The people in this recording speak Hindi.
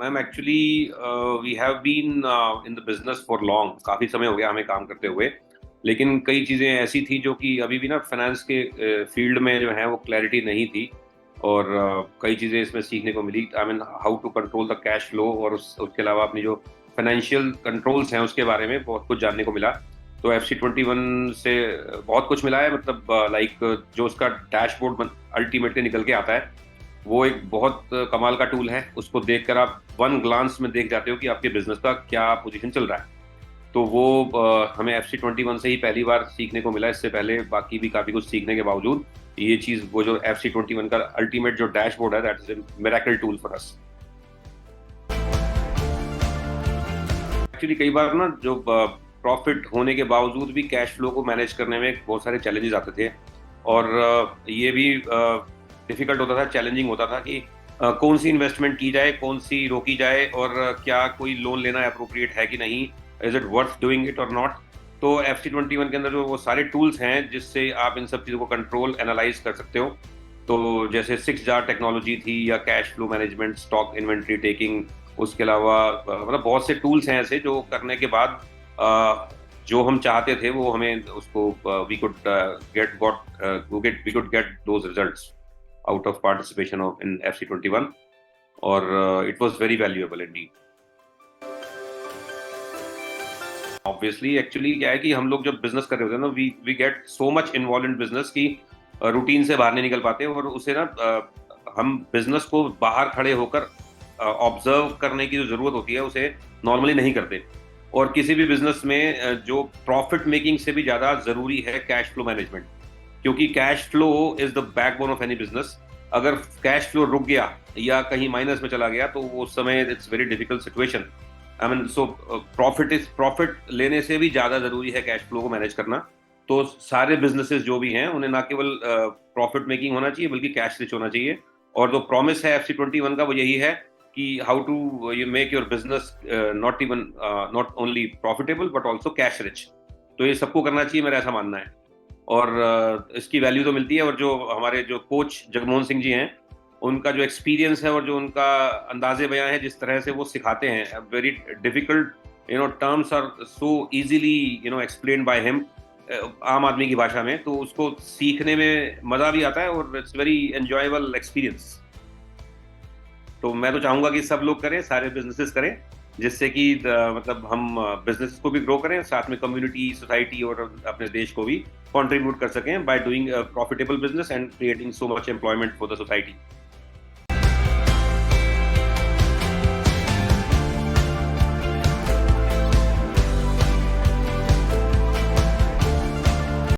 Ma'am actually we have been in the business for long, काफ़ी समय हो गया हमें काम करते हुए। लेकिन कई चीज़ें ऐसी थी जो कि अभी भी ना फाइनेंस के फील्ड में जो है वो क्लैरिटी नहीं थी। और कई चीज़ें इसमें सीखने को मिली। I mean how to control the cash flow, और उसके अलावा अपनी जो फाइनेंशियल कंट्रोल्स हैं उसके बारे में बहुत कुछ जानने को मिला। तो FC21 से बहुत कुछ मिला है, मतलब लाइक जो उसका डैशबोर्ड अल्टीमेटली निकल के आता है, वो एक बहुत कमाल का टूल है। उसको देखकर आप वन ग्लांस में देख जाते हो कि आपके बिजनेस का क्या पोजीशन चल रहा है। तो वो हमें FC21 से ही पहली बार सीखने को मिला। इससे पहले बाकी भी काफी कुछ सीखने के बावजूद ये चीज, वो जो FC21 का अल्टीमेट जो डैशबोर्ड है, that is a miracle tool for us. Actually कई बार ना जो प्रॉफिट होने के बावजूद भी कैश फ्लो को मैनेज करने में बहुत सारे चैलेंजेस आते थे। और ये भी डिफिकल्ट होता था, चैलेंजिंग होता था कि कौन सी इन्वेस्टमेंट की जाए, कौन सी रोकी जाए, और क्या कोई लोन लेना अप्रोप्रिएट है कि नहीं, is it worth doing it और नॉट। तो FC21 के अंदर जो वो सारे टूल्स हैं जिससे आप इन सब चीज़ों को कंट्रोल एनालाइज कर सकते हो। तो जैसे 6 जार टेक्नोलॉजी थी, या cash flow management, stock inventory taking. उसके अलावा मतलब बहुत से टूल्स हैं ऐसे जो करने के बाद जो हम चाहते थे वो हमें उसको we could get those results out of participation of in FC21। और it was very valuable indeed. Obviously actually क्या है कि हम लोग जब बिजनेस कर रहे होते हैं ना, we get so much involve in business की रूटीन से बाहर नहीं निकल पाते। और उसे ना हम बिजनेस को बाहर खड़े होकर ऑब्जर्व करने की जो जरूरत होती है उसे नॉर्मली नहीं करते। और किसी भी बिजनेस में जो प्रॉफिट मेकिंग से भी ज्यादा जरूरी है कैश फ्लो मैनेजमेंट। क्योंकि cash flow is the backbone of any business. अगर कैश फ्लो रुक गया या कहीं माइनस में चला गया तो उस समय it's very difficult situation. I mean so profit लेने से भी ज्यादा जरूरी है कैश फ्लो को मैनेज करना। तो सारे बिजनेसेस जो भी हैं उन्हें ना केवल प्रॉफिट मेकिंग होना चाहिए बल्कि कैश रिच होना चाहिए। और जो प्रॉमिस है FC21 का वो यही है कि how to you make your business not only profitable but also cash rich. तो ये सबको करना चाहिए, मेरा ऐसा मानना है। और इसकी वैल्यू तो मिलती है। और जो हमारे जो कोच जगमोहन सिंह जी हैं, उनका जो एक्सपीरियंस है और जो उनका अंदाजे बयां है, जिस तरह से वो सिखाते हैं, very difficult terms are so easily explain by him, आम आदमी की भाषा में। तो उसको सीखने में मजा भी आता है और इट्स वेरी एंजॉयबल एक्सपीरियंस। तो मैं तो चाहूंगा कि सब लोग करें, सारे बिजनेसेस करें, जिससे कि मतलब हम बिजनेस को भी ग्रो करें, साथ में कम्युनिटी, सोसाइटी और अपने देश को भी कंट्रीब्यूट कर सकें by doing profitable business and creating so much employment for the society.